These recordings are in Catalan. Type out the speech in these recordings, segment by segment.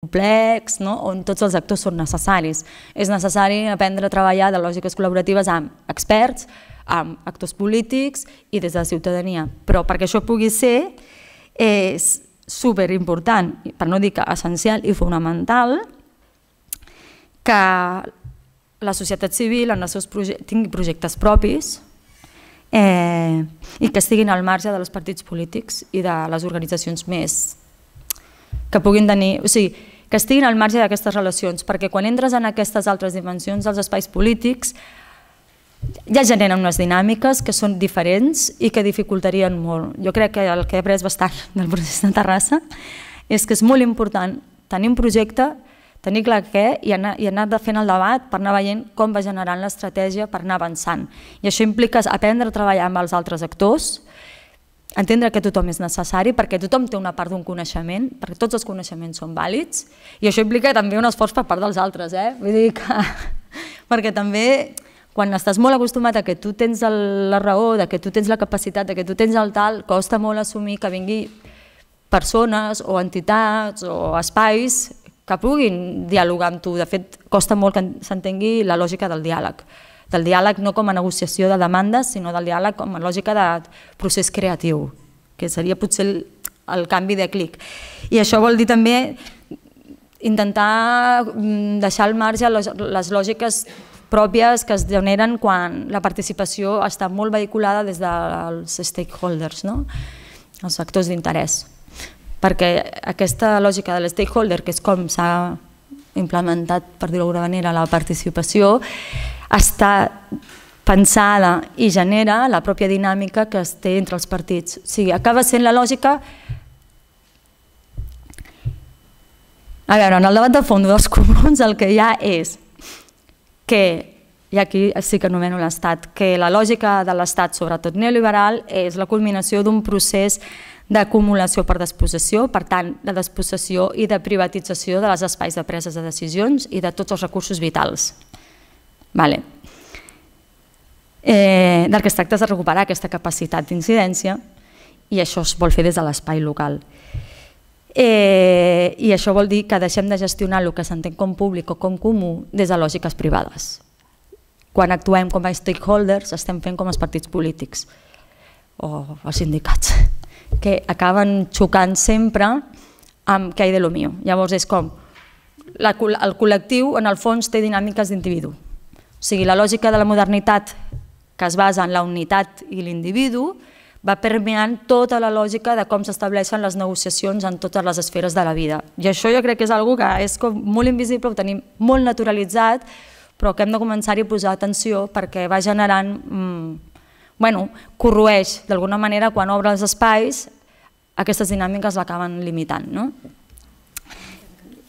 complex, on tots els actors són necessaris. És necessari aprendre a treballar de lògiques col·laboratives amb experts, amb actors polítics i des de la ciutadania. Però perquè això pugui ser, és superimportant, per no dir que essencial i fonamental, que la societat civil tingui projectes propis i que estiguin al marge dels partits polítics i de les organitzacions més que puguin tenir, o sigui, que estiguin al marge d'aquestes relacions, perquè quan entres en aquestes altres dimensions dels espais polítics ja generen unes dinàmiques que són diferents i que dificultarien molt. Jo crec que el que he après bastant del procés de Terrassa és que és molt important tenir un projecte, tenir clar què i anar fent el debat per anar veient com va generant l'estratègia per anar avançant. I això implica aprendre a treballar amb els altres actors, entendre que tothom és necessari perquè tothom té una part d'un coneixement, perquè tots els coneixements són vàlids, i això implica també un esforç per part dels altres, vull dir que... perquè també quan estàs molt acostumat a que tu tens la raó, que tu tens la capacitat, que tu tens el tal, costa molt assumir que vingui persones o entitats o espais que puguin dialogar amb tu. De fet, costa molt que s'entengui la lògica del diàleg. Del diàleg no com a negociació de demandes, sinó del diàleg com a lògica de procés creatiu, que seria potser el canvi de clic. I això vol dir també intentar deixar al marge les lògiques pròpies que es generen quan la participació està molt vehiculada des dels stakeholders, els sectors d'interès. Perquè aquesta lògica de l'stakeholder, que és com s'ha implementat, per dir-ho d'alguna manera, la participació, està pensada i genera la pròpia dinàmica que es té entre els partits. O sigui, acaba sent la lògica... A veure, en el debat de fons dels comuns el que hi ha és que, i aquí sí que anomeno l'Estat, que la lògica de l'Estat, sobretot neoliberal, és la culminació d'un procés d'acumulació per despossessió, per tant, de despossessió i de privatització de les espais de preses de decisions i de tots els recursos vitals. Del que es tracta és de recuperar aquesta capacitat d'incidència i això es vol fer des de l'espai local. I això vol dir que deixem de gestionar el que s'entén com públic o com comú des de lògiques privades. Quan actuem com a stakeholders estem fent com els partits polítics o els sindicats, que acaben xocant sempre amb què hi de lo mío. Llavors és com el col·lectiu en el fons té dinàmiques d'individu. O sigui, la lògica de la modernitat que es basa en la unitat i l'individu va permeant tota la lògica de com s'estableixen les negociacions en totes les esferes de la vida. I això jo crec que és una cosa que és molt invisible, ho tenim molt naturalitzat, però que hem de començar-hi a posar atenció perquè va generant, corroeix d'alguna manera quan obre els espais, aquestes dinàmiques l'acaben limitant.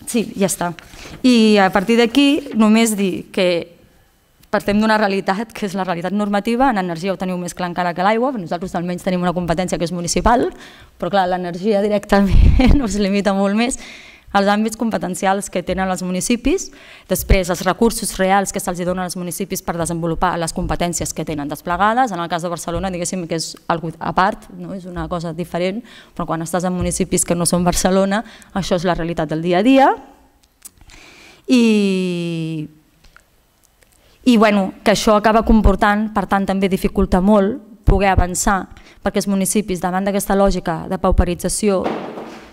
Sí, ja està. I a partir d'aquí només dir que partim d'una realitat que és la realitat normativa, en energia ho teniu més clar encara que l'aigua, nosaltres almenys tenim una competència que és municipal, però clar, l'energia directament us limita molt més als àmbits competencials que tenen els municipis, després els recursos reals que se'ls donen als municipis per desenvolupar les competències que tenen desplegades. En el cas de Barcelona diguéssim que és una cosa a part, és una cosa diferent, però quan estàs en municipis que no són Barcelona, això és la realitat del dia a dia. I que això acaba comportant, per tant també dificulta molt poder avançar, perquè els municipis davant d'aquesta lògica de pauperització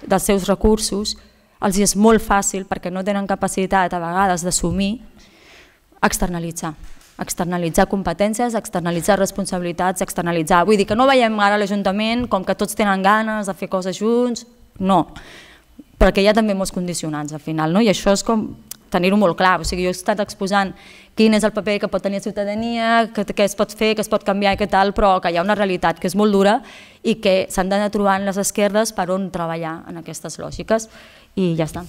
dels seus recursos els és molt fàcil, perquè no tenen capacitat a vegades d'assumir, externalitzar competències, externalitzar responsabilitats, externalitzar. Vull dir que no veiem ara l'Ajuntament com que tots tenen ganes de fer coses junts, no, perquè hi ha també molts condicionants al final, i això és com tenir-ho molt clar. O sigui, jo he estat exposant quin és el paper que pot tenir la ciutadania, què es pot fer, què es pot canviar i què tal, però que hi ha una realitat que és molt dura i que s'han d'anar trobant les esquerdes per on treballar en aquestes lògiques. I ja està.